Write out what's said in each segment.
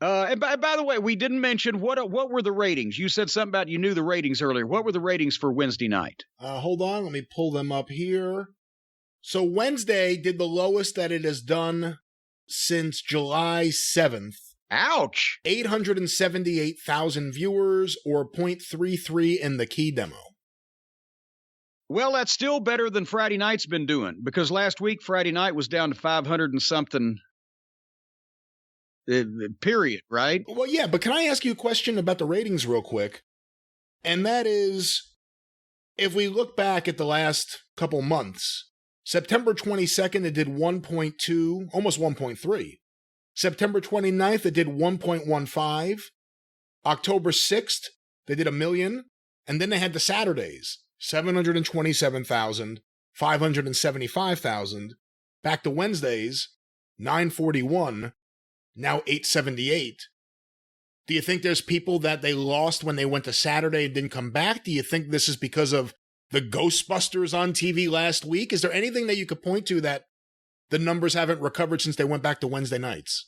And by the way, we didn't mention what were the ratings. You said something about you knew the ratings earlier. What were the ratings for Wednesday night? Hold on, let me pull them up here. So Wednesday did the lowest that it has done since July 7th. Ouch! 878,000 viewers, or 0.33 in the key demo. Well, that's still better than Friday night's been doing, because last week Friday night was down to 500 and something. Period, right? Well, yeah, but can I ask you a question about the ratings real quick? And that is, if we look back at the last couple months, September 22nd, it did 1.2, almost 1.3. September 29th, it did 1.15. October 6th, they did 1 million. And then they had the Saturdays, 727,000, 575,000. Back to Wednesdays, 941. Now 878. Do you think there's people that they lost when they went to Saturday and didn't come back? Do you think this is because of the Ghostbusters on TV last week? Is there anything that you could point to that the numbers haven't recovered since they went back to Wednesday nights?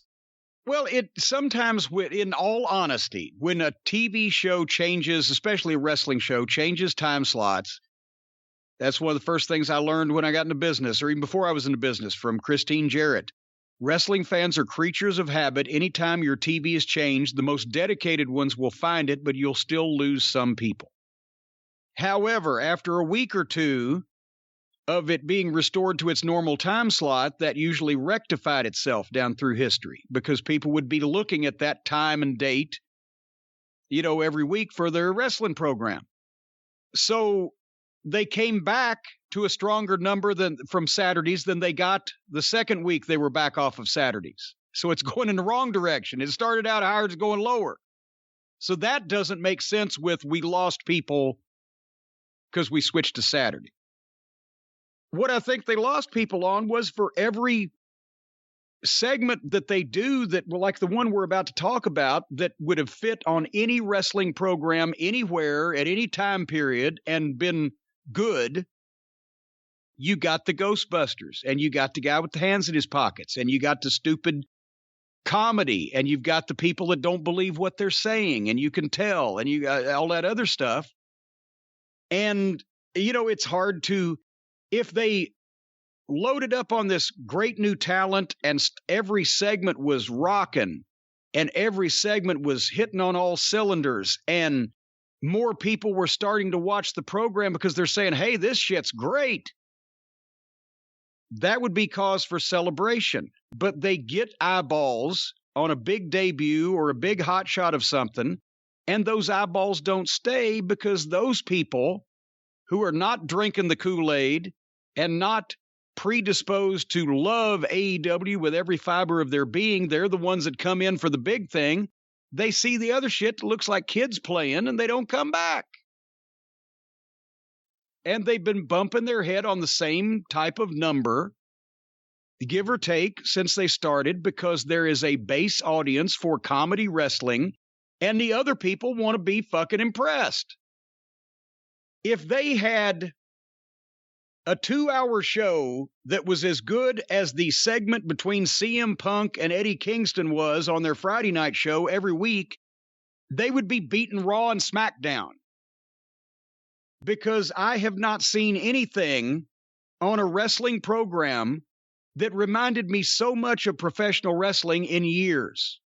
Well, it sometimes, in all honesty, when a TV show changes, especially a wrestling show, changes time slots, that's one of the first things I learned when I got into business, or even before I was into business, from Christine Jarrett. Wrestling fans are creatures of habit. Anytime your TV is changed, the most dedicated ones will find it, but you'll still lose some people. However, after a week or two of it being restored to its normal time slot, that usually rectified itself down through history, because people would be looking at that time and date, every week for their wrestling program. So they came back to a stronger number from Saturdays than they got the second week they were back off of Saturdays. So it's going in the wrong direction. It started out higher, it's going lower. So that doesn't make sense with we lost people because we switched to Saturday. What I think they lost people on was for every segment that they do that, like the one we're about to talk about, that would have fit on any wrestling program anywhere at any time period and been good. You got the Ghostbusters, and you got the guy with the hands in his pockets, and you got the stupid comedy, and you've got the people that don't believe what they're saying, and you can tell, and you got all that other stuff. And, it's hard to, if they loaded up on this great new talent and every segment was rocking and every segment was hitting on all cylinders and more people were starting to watch the program because they're saying, hey, this shit's great, that would be cause for celebration. But they get eyeballs on a big debut or a big hot shot of something, and those eyeballs don't stay because those people who are not drinking the Kool-Aid and not predisposed to love AEW with every fiber of their being, they're the ones that come in for the big thing. They see the other shit that looks like kids playing, and they don't come back. And they've been bumping their head on the same type of number, give or take, since they started, because there is a base audience for comedy wrestling, and the other people want to be fucking impressed. If they had a 2-hour show that was as good as the segment between CM Punk and Eddie Kingston was on their Friday night show every week, they would be beating Raw and SmackDown. Because I have not seen anything on a wrestling program that reminded me so much of professional wrestling in years.